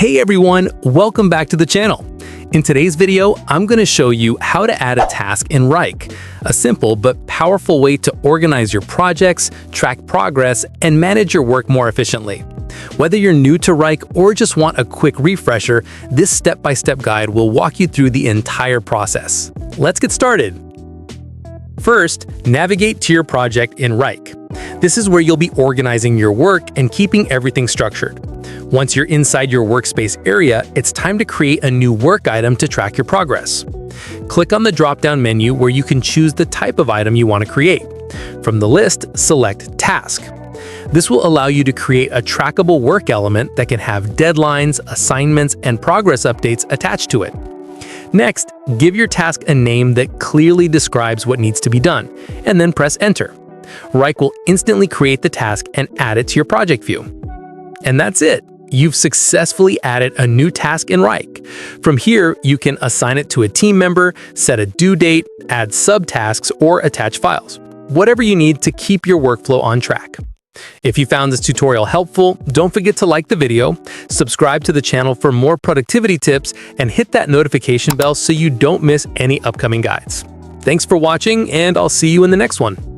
Hey everyone, welcome back to the channel. In today's video, I'm going to show you how to add a task in Wrike, a simple but powerful way to organize your projects, track progress, and manage your work more efficiently. Whether you're new to Wrike or just want a quick refresher, this step-by-step guide will walk you through the entire process. Let's get started. First, navigate to your project in Wrike. This is where you'll be organizing your work and keeping everything structured. Once you're inside your workspace area, it's time to create a new work item to track your progress. Click on the drop-down menu where you can choose the type of item you want to create. From the list, select Task. This will allow you to create a trackable work element that can have deadlines, assignments, and progress updates attached to it. Next, give your task a name that clearly describes what needs to be done, and then press Enter. Wrike will instantly create the task and add it to your project view. And that's it. You've successfully added a new task in Wrike. From here, you can assign it to a team member, set a due date, add subtasks, or attach files. Whatever you need to keep your workflow on track. If you found this tutorial helpful, don't forget to like the video, subscribe to the channel for more productivity tips, and hit that notification bell so you don't miss any upcoming guides. Thanks for watching, and I'll see you in the next one.